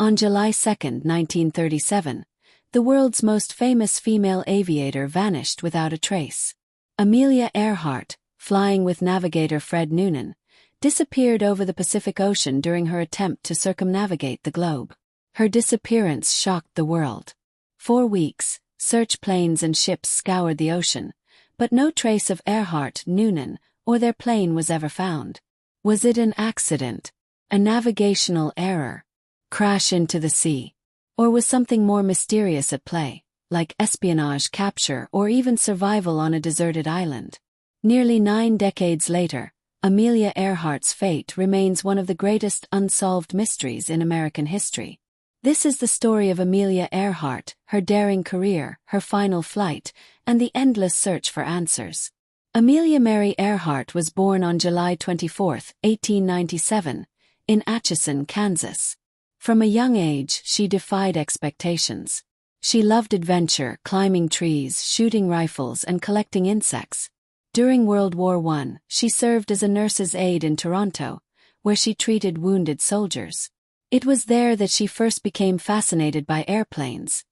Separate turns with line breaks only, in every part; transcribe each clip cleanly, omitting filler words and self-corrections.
On July 2, 1937, the world's most famous female aviator vanished without a trace. Amelia Earhart, flying with navigator Fred Noonan, disappeared over the Pacific Ocean during her attempt to circumnavigate the globe. Her disappearance shocked the world. For weeks, search planes and ships scoured the ocean, but no trace of Earhart, Noonan, or their plane was ever found. Was it an accident? A navigational error? Crash into the sea? Or was something more mysterious at play, like espionage, capture, or even survival on a deserted island? Nearly 9 decades later, Amelia Earhart's fate remains one of the greatest unsolved mysteries in American history. This is the story of Amelia Earhart, her daring career, her final flight, and the endless search for answers. Amelia Mary Earhart was born on July 24, 1897, in Atchison, Kansas. From a young age, she defied expectations. She loved adventure, climbing trees, shooting rifles, and collecting insects. During World War I, she served as a nurse's aide in Toronto, where she treated wounded soldiers. It was there that she first became fascinated by airplanes,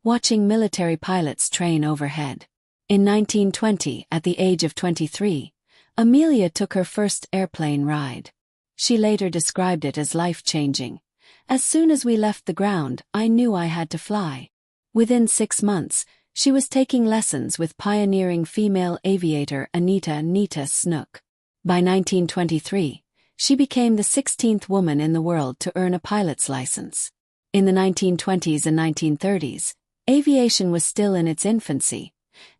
watching military pilots train overhead. In 1920, at the age of 23, Amelia took her first airplane ride. She later described it as life-changing. As soon as we left the ground, I knew I had to fly. Within 6 months, she was taking lessons with pioneering female aviator Anita Snook. By 1923, she became the 16th woman in the world to earn a pilot's license. In the 1920s and 1930s, aviation was still in its infancy,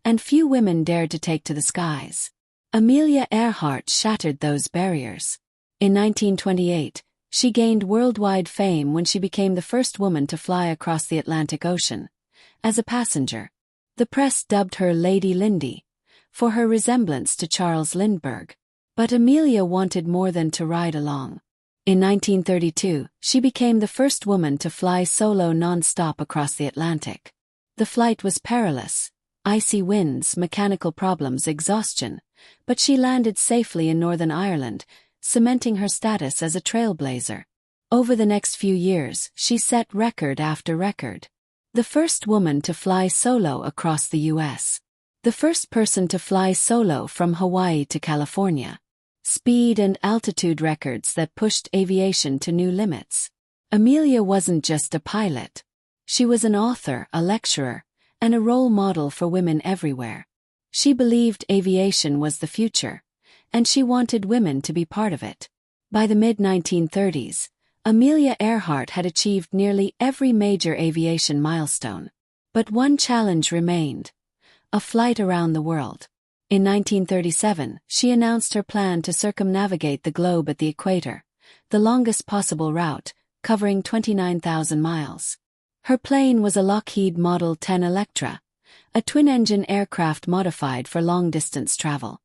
and few women dared to take to the skies. Amelia Earhart shattered those barriers. In 1928, she gained worldwide fame when she became the first woman to fly across the Atlantic Ocean. As a passenger, the press dubbed her Lady Lindy, for her resemblance to Charles Lindbergh. But Amelia wanted more than to ride along. In 1932, she became the first woman to fly solo non-stop across the Atlantic. The flight was perilous. Icy winds, mechanical problems, exhaustion, but she landed safely in Northern Ireland, cementing her status as a trailblazer. Over the next few years, she set record after record. The first woman to fly solo across the U.S. The first person to fly solo from Hawaii to California. Speed and altitude records that pushed aviation to new limits. Amelia wasn't just a pilot. She was an author, a lecturer, and a role model for women everywhere. She believed aviation was the future, and she wanted women to be part of it. By the mid-1930s, Amelia Earhart had achieved nearly every major aviation milestone. But one challenge remained: a flight around the world. In 1937, she announced her plan to circumnavigate the globe at the equator, the longest possible route, covering 29,000 miles. Her plane was a Lockheed Model 10 Electra, a twin-engine aircraft modified for long-distance travel.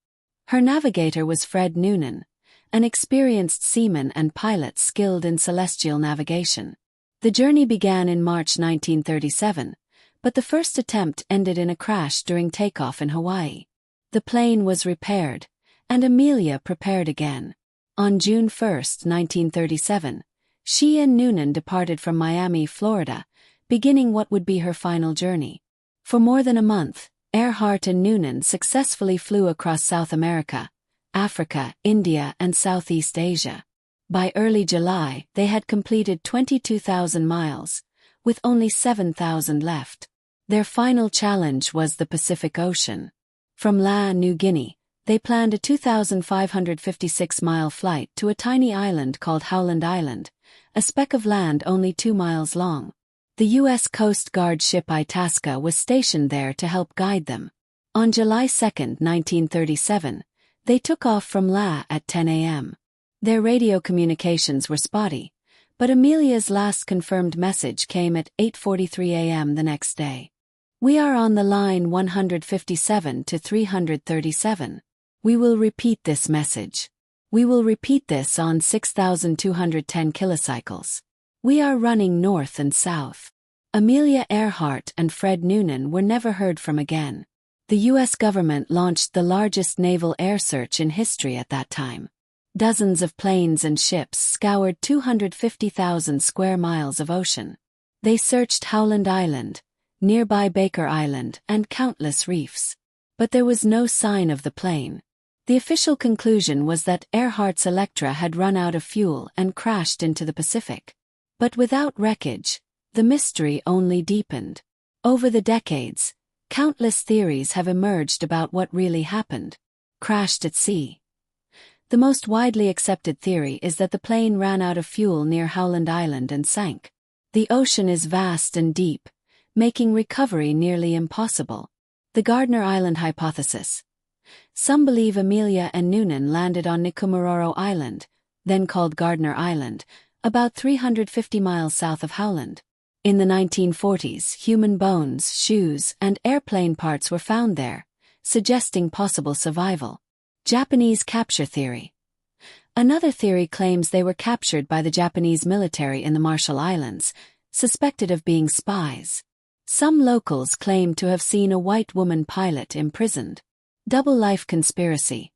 Her navigator was Fred Noonan, an experienced seaman and pilot skilled in celestial navigation. The journey began in March 1937, but the first attempt ended in a crash during takeoff in Hawaii. The plane was repaired, and Amelia prepared again. On June 1, 1937, she and Noonan departed from Miami, Florida, beginning what would be her final journey. For more than a month, Earhart and Noonan successfully flew across South America, Africa, India, and Southeast Asia. By early July, they had completed 22,000 miles, with only 7,000 left. Their final challenge was the Pacific Ocean. From New Guinea, they planned a 2,556-mile flight to a tiny island called Howland Island, a speck of land only 2 miles long. The U.S. Coast Guard ship Itasca was stationed there to help guide them. On July 2, 1937, they took off from at 10 a.m. Their radio communications were spotty, but Amelia's last confirmed message came at 8:43 a.m. the next day. "We are on the line 157 to 337. We will repeat this message. We will repeat this on 6,210 kilocycles. We are running north and south." Amelia Earhart and Fred Noonan were never heard from again. The U.S. government launched the largest naval air search in history at that time. Dozens of planes and ships scoured 250,000 square miles of ocean. They searched Howland Island, nearby Baker Island, and countless reefs. But there was no sign of the plane. The official conclusion was that Earhart's Electra had run out of fuel and crashed into the Pacific. But without wreckage, the mystery only deepened. Over the decades, countless theories have emerged about what really happened. Crashed at sea. The most widely accepted theory is that the plane ran out of fuel near Howland Island and sank. The ocean is vast and deep, making recovery nearly impossible. The Gardner Island hypothesis. Some believe Amelia and Noonan landed on Nikumaroro Island, then called Gardner Island, about 350 miles south of Howland. In the 1940s, human bones, shoes, and airplane parts were found there, suggesting possible survival. Japanese capture theory. Another theory claims they were captured by the Japanese military in the Marshall Islands, suspected of being spies. Some locals claim to have seen a white woman pilot imprisoned. Double life conspiracy.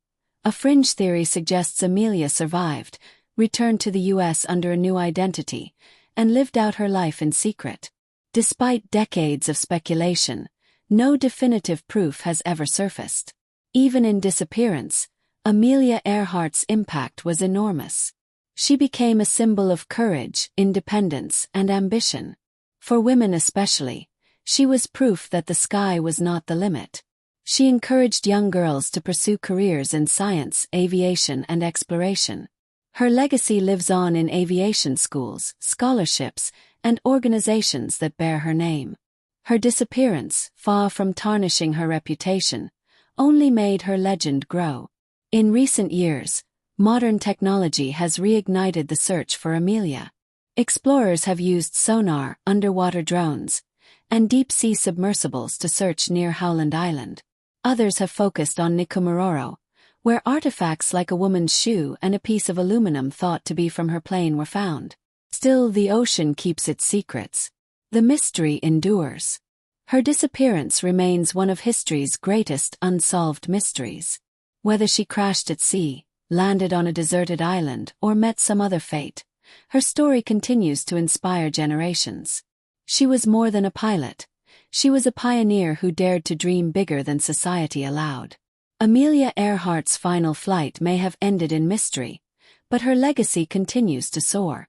A fringe theory suggests Amelia survived, returned to the U.S. under a new identity, and lived out her life in secret. Despite decades of speculation, no definitive proof has ever surfaced. Even in Disappearance, Amelia Earhart's impact was enormous. She became a symbol of courage, independence, and ambition. For women especially, she was proof that the sky was not the limit. She encouraged young girls to pursue careers in science, aviation, and exploration. Her legacy lives on in aviation schools, scholarships, and organizations that bear her name. Her disappearance, far from tarnishing her reputation, only made her legend grow. In recent years, modern technology has reignited the search for Amelia. Explorers have used sonar, underwater drones, and deep-sea submersibles to search near Howland Island. Others have focused on Nikumaroro, where artifacts like a woman's shoe and a piece of aluminum thought to be from her plane were found. Still, the ocean keeps its secrets. The mystery endures. Her disappearance remains one of history's greatest unsolved mysteries. Whether she crashed at sea, landed on a deserted island, or met some other fate, her story continues to inspire generations. She was more than a pilot. She was a pioneer who dared to dream bigger than society allowed. Amelia Earhart's final flight may have ended in mystery, but her legacy continues to soar.